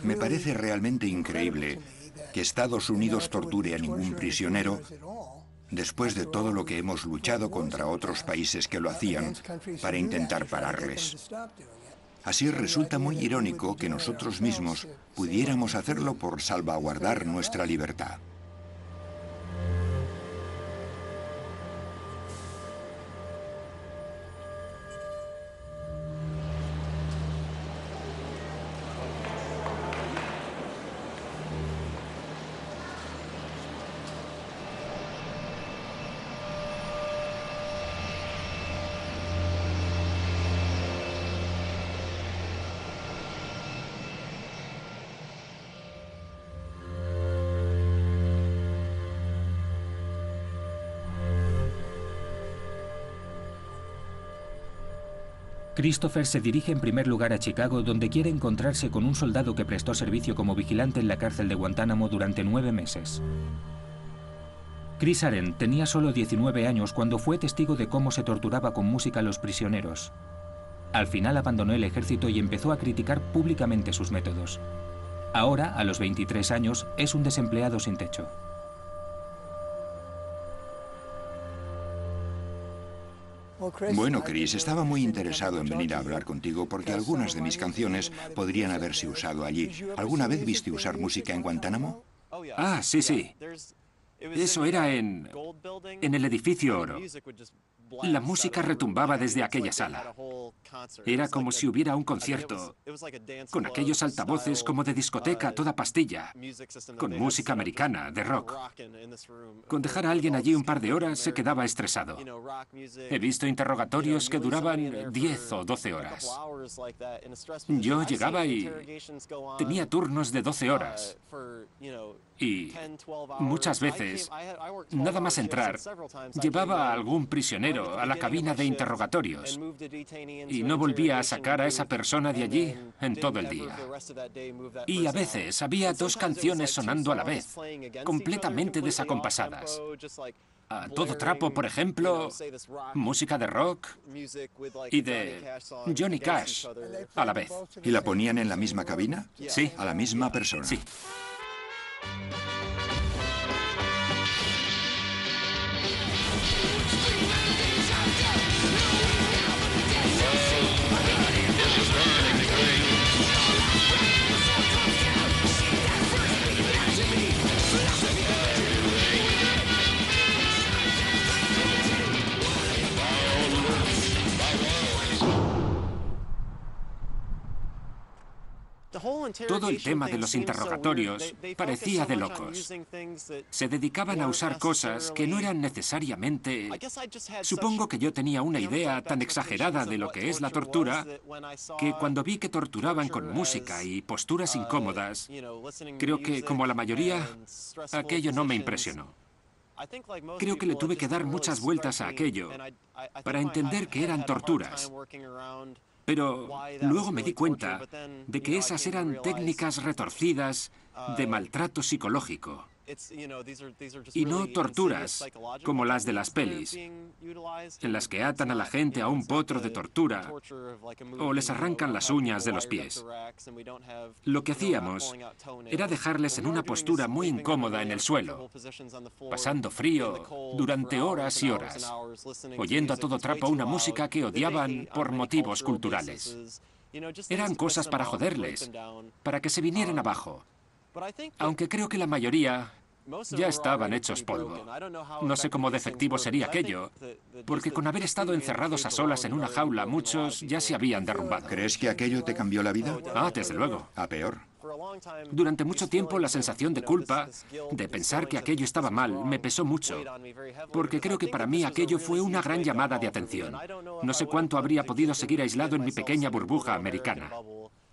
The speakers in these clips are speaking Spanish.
Me parece realmente increíble que Estados Unidos torture a ningún prisionero después de todo lo que hemos luchado contra otros países que lo hacían para intentar pararles. Así resulta muy irónico que nosotros mismos pudiéramos hacerlo por salvaguardar nuestra libertad. Christopher se dirige en primer lugar a Chicago, donde quiere encontrarse con un soldado que prestó servicio como vigilante en la cárcel de Guantánamo durante 9 meses. Chris Aren tenía solo 19 años cuando fue testigo de cómo se torturaba con música a los prisioneros. Al final abandonó el ejército y empezó a criticar públicamente sus métodos. Ahora, a los 23 años, es un desempleado sin techo. Bueno, Chris, estaba muy interesado en venir a hablar contigo porque algunas de mis canciones podrían haberse usado allí. ¿Alguna vez viste usar música en Guantánamo? Ah, sí, sí. Eso era en el edificio Oro. La música retumbaba desde aquella sala. Era como si hubiera un concierto, con aquellos altavoces como de discoteca a toda pastilla, con música americana, de rock. Con dejar a alguien allí un par de horas se quedaba estresado. He visto interrogatorios que duraban 10 o 12 horas. Yo llegaba y tenía turnos de 12 horas. Y muchas veces, nada más entrar, llevaba a algún prisionero a la cabina de interrogatorios y no volvía a sacar a esa persona de allí en todo el día. Y a veces había 2 canciones sonando a la vez, completamente desacompasadas. A todo trapo, por ejemplo, música de rock y de Johnny Cash a la vez. ¿Y la ponían en la misma cabina? Sí. ¿A la misma persona? Sí. Todo el tema de los interrogatorios parecía de locos. Se dedicaban a usar cosas que no eran necesariamente... Supongo que yo tenía una idea tan exagerada de lo que es la tortura, que cuando vi que torturaban con música y posturas incómodas, creo que, como a la mayoría, aquello no me impresionó. Creo que le tuve que dar muchas vueltas a aquello para entender que eran torturas. Pero luego me di cuenta de que esas eran técnicas retorcidas de maltrato psicológico y no torturas como las de las pelis, en las que atan a la gente a un potro de tortura o les arrancan las uñas de los pies. Lo que hacíamos era dejarles en una postura muy incómoda en el suelo, pasando frío durante horas y horas, oyendo a todo trapo una música que odiaban por motivos culturales. Eran cosas para joderles, para que se vinieran abajo. Aunque creo que la mayoría ya estaban hechos polvo. No sé cómo de efectivo sería aquello, porque con haber estado encerrados a solas en una jaula, muchos ya se habían derrumbado. ¿Crees que aquello te cambió la vida? Ah, desde luego. ¿A peor? Durante mucho tiempo la sensación de culpa, de pensar que aquello estaba mal, me pesó mucho, porque creo que para mí aquello fue una gran llamada de atención. No sé cuánto habría podido seguir aislado en mi pequeña burbuja americana.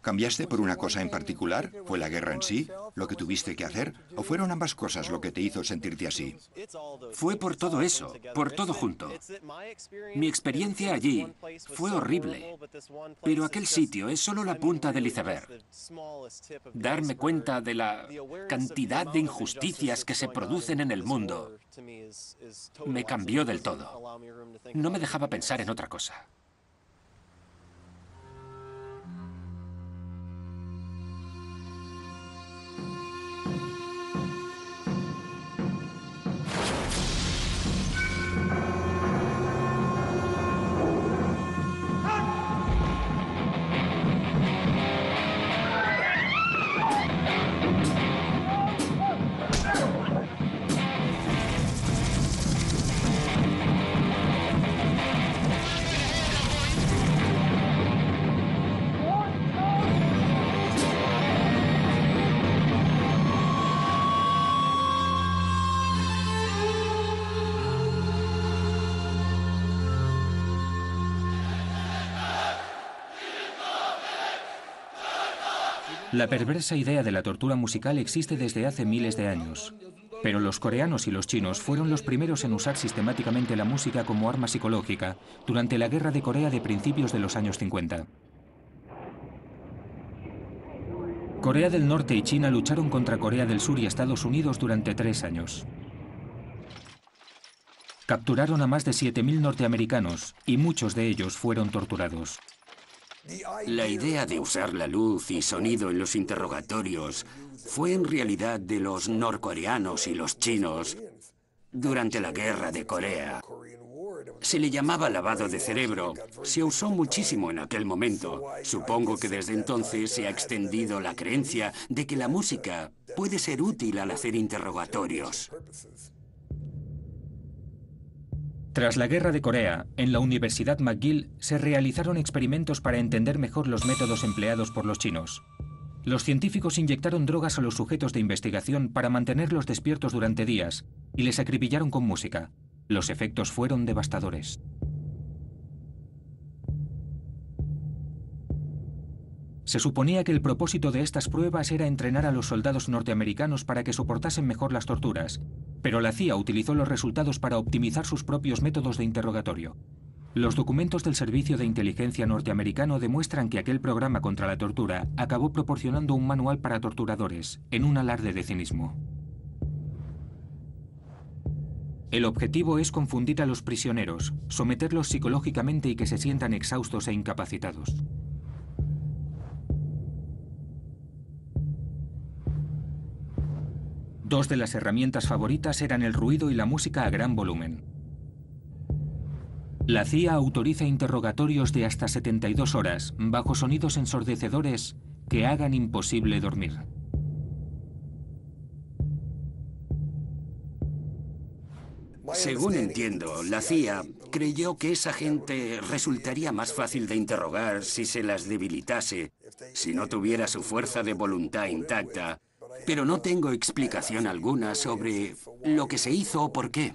¿Cambiaste por una cosa en particular? ¿Fue la guerra en sí? ¿Lo que tuviste que hacer? ¿O fueron ambas cosas lo que te hizo sentirte así? Fue por todo eso, por todo junto. Mi experiencia allí fue horrible, pero aquel sitio es solo la punta del iceberg. Darme cuenta de la cantidad de injusticias que se producen en el mundo me cambió del todo. No me dejaba pensar en otra cosa. La perversa idea de la tortura musical existe desde hace miles de años. Pero los coreanos y los chinos fueron los primeros en usar sistemáticamente la música como arma psicológica durante la Guerra de Corea de principios de los años 50. Corea del Norte y China lucharon contra Corea del Sur y Estados Unidos durante 3 años. Capturaron a más de 7.000 norteamericanos y muchos de ellos fueron torturados. La idea de usar la luz y sonido en los interrogatorios fue en realidad de los norcoreanos y los chinos durante la Guerra de Corea. Se le llamaba lavado de cerebro. Se usó muchísimo en aquel momento. Supongo que desde entonces se ha extendido la creencia de que la música puede ser útil al hacer interrogatorios. Tras la Guerra de Corea, en la Universidad McGill se realizaron experimentos para entender mejor los métodos empleados por los chinos. Los científicos inyectaron drogas a los sujetos de investigación para mantenerlos despiertos durante días y les acribillaron con música. Los efectos fueron devastadores. Se suponía que el propósito de estas pruebas era entrenar a los soldados norteamericanos para que soportasen mejor las torturas, pero la CIA utilizó los resultados para optimizar sus propios métodos de interrogatorio. Los documentos del Servicio de Inteligencia norteamericano demuestran que aquel programa contra la tortura acabó proporcionando un manual para torturadores, en un alarde de cinismo. El objetivo es confundir a los prisioneros, someterlos psicológicamente y que se sientan exhaustos e incapacitados. Dos de las herramientas favoritas eran el ruido y la música a gran volumen. La CIA autoriza interrogatorios de hasta 72 horas, bajo sonidos ensordecedores que hagan imposible dormir. Según entiendo, la CIA creyó que esa gente resultaría más fácil de interrogar si se las debilitase, si no tuviera su fuerza de voluntad intacta, pero no tengo explicación alguna sobre lo que se hizo o por qué.